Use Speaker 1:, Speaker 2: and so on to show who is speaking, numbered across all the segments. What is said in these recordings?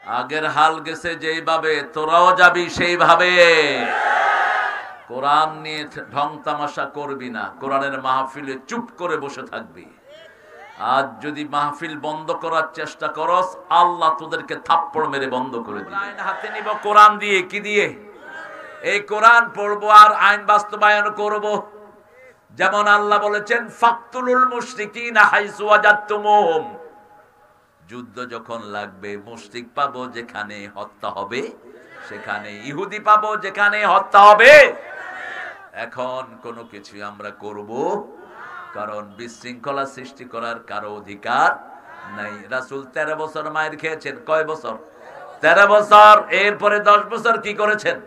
Speaker 1: আগের হাল গেছে যেইভাবে, তোরাও যাবি সেইভাবে। কোরআন নিয়ে ঢং তামাশা করবি না, কোরআনের মাহফিলে চুপ করে বসে থাকবি। আজ যদি মাহফিল বন্ধ করার চেষ্টা করস, আল্লাহ তোদেরকে থাপ্পড় মেরে বন্ধ করে দিবে। আইন হাতে নিব কোরআন দিয়ে, কি দিয়ে? এই কোরআন পড়বো আর আইন বাস্তবায়ন করব। যেমন আল্লাহ বলেছেন, ফাকতুলুল মুশরিকিনা হাইসু ওয়াজাদতুমুহুম। যুদ্ধ যখন লাগবে, মুশরিক পাবো যেখানে হত্যা হবে সেখানে, ইহুদি পাবো যেখানে হত্যা হবে। এখন কোনো কিছু আমরা করব, কারণ বিশৃঙ্খলা সৃষ্টি করার কারো অধিকার নাই। রাসূল 13 বছর মায়ের খেয়েছেন। কয় বছর? 13 বছর। এরপরে 10 বছর কি করেছেন?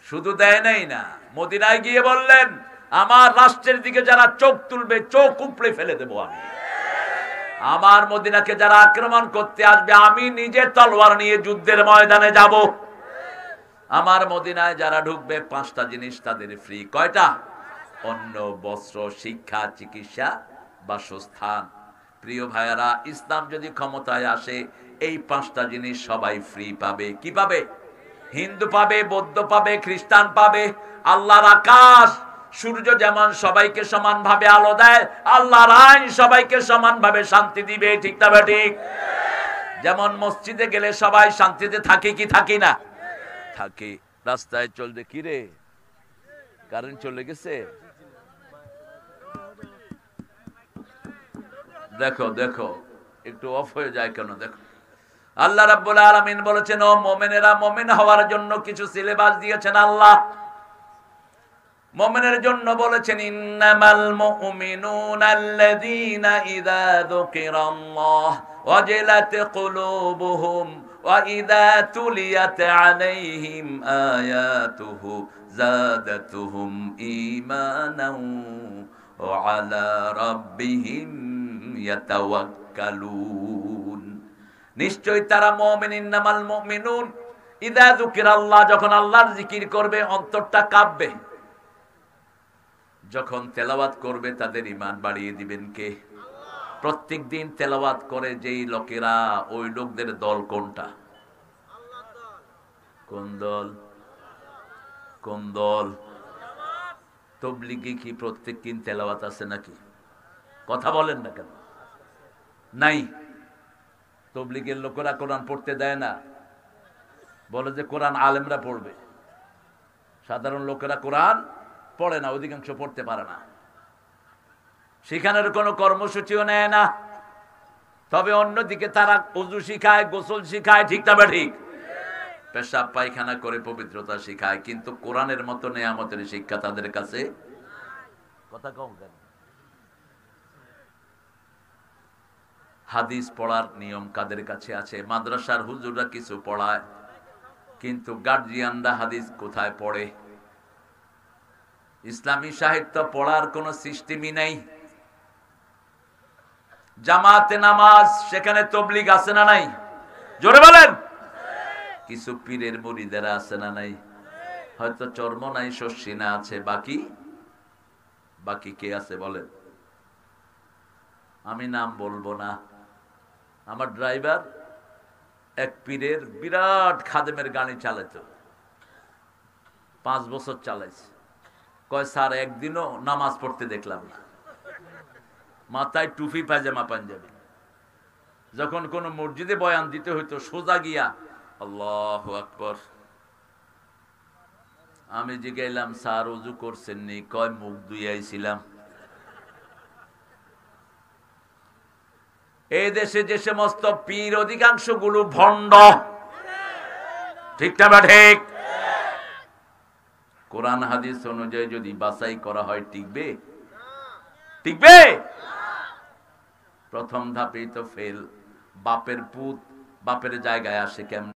Speaker 1: শুধু দেয় নাই না, মদিনায় গিয়ে বললেন, আমার রাষ্ট্রের দিকে যারা চোখ তুলবে, চোখ উপড়ে ফেলে দেবো আমি। আমার মদিনাকে যারা আক্রমণ করতে আসবে, আমি নিজে তলোয়ার নিয়ে যুদ্ধের ময়দানে যাব। আমার মদিনায় যারা ঢুকবে, 5টা জিনিস তাদের ফ্রি। কয়টা? অন্ন, বস্ত্র, শিক্ষা, চিকিৎসা, বাসস্থান। প্রিয় ভাইয়ারা, ইসলাম যদি ক্ষমতায় আসে, এই 5টা জিনিস সবাই ফ্রি পাবে। কি পাবে? হিন্দু পাবে, বৌদ্ধ পাবে, খ্রিস্টান পাবে। আল্লাহর আকাশ সূর্য যেমন সবাইকে সমানভাবে আলো দেয়, আল্লাহর আইন সবাইকে সমানভাবে শান্তি দিবে। ঠিক না ঠিক? যেমন মসজিদে গেলে সবাই শান্তিতে থাকে কি থাকি না? থাকে। রাস্তায় চলবে, কি রে কারেন্ট চলে গেছে, দেখো দেখো একটু অফ হয়ে যায় কেন দেখো। আল্লাহ রাব্বুল আলামিন বলেছেন, ও মুমিনেরা, মুমিন হওয়ার জন্য কিছু সিলেবাস দিয়েছেন আল্লাহ। মুমিনের জন্য বলেছেন, ইন্নামাল মুমিনুনা আল্লাযীনা ইযা যুকিরাল্লাহ ওয়াজিলাত কুলুবুহুম ওয়া ইযা তুলিয়াত আলাইহিম আয়াতুহু যাদাতুহুম ঈমানাও ওয়া আলা রাব্বিহিম ইয়াতাওয়াক্কালুন। নিশ্চয় তারা মুমিন। ইন্নামাল মুমিনুন ইযা যুকিরাল্লাহ, যখন আল্লাহর জিকির করবে অন্তরটা কাঁপবে। যখন তেলাওয়াত করবে তাদের ঈমান বাড়িয়ে দিবেন কে? প্রত্যেক দিন তেলাওয়াত করে যেই লোকেরা, ওই লোকদের দল কোনটা? কোন দল? কোন দল? তাবলীগে কি প্রত্যেক দিন তেলাওয়াত আছে নাকি? কথা বলেন না কেন? নাই। তাবলীগের লোকেরা কোরআন পড়তে দেয় না, বলে যে কোরআন আলেমরা পড়বে। সাধারণ লোকেরা কোরআন পড়ে না, অধিকাংশ পড়তে পারে না। সেখানের কোনো কর্মসূচিও নেয় না। তবে অন্যদিকে তারা ওযু শিখায়, গোসল শিখায়। ঠিক না ঠিক? পেশাব পায়খানা করে পবিত্রতা শিখায়, কিন্তু কোরআনের মতো নেয়ামতের শিক্ষা তাদের কাছে। কথা কম কেন? হাদিস পড়ার নিয়ম কাদের কাছে আছে? মাদ্রাসার হুজুররা কিছু পড়ায়, কিন্তু গার্জিয়ানরা হাদিস কোথায় পড়ে? ইসলামী সাহিত্য পড়ার কোন সিস্টেমই নাই। জামাতে নামাজ, সেখানে তাবলীগ আছে না নাই? জোরে বলেন। কিছু পীরের মুরিদেরা আছে না নাই? হয়তো চর্মনাই শস্যিনা আছে, বাকি বাকি কে আছে বলেন? আমি নাম বলবো না। আমার ড্রাইভার এক পীরের বিরাট খাদেমের গাড়ি চালাতো, 5 বছর চালাইছে। কয় স্যার, একদিনও নামাজ পড়তে দেখলাম না। মাথায় টুপি, পায়জামা, পাঞ্জাবি। যখন কোন মসজিদে বয়ান দিতে হইতো, সোজা গিয়া আল্লাহু আকবার। আমি জিজ্ঞাইলাম, স্যার ওযু করছেন নি? কয় মুখ ধুইয়াইছিলাম। এই দেশে যে সমস্ত পীর, অধিকাংশ গুলো ভণ্ড। ঠিক না ঠিক? কোরআন হাদিস অনুযায়ী যদি বাছাই করা হয়, টিকবে? টিকবে? প্রথম ধাপেই তো ফেল। বাপের পুত বাপের জায়গায় আসে কেমন?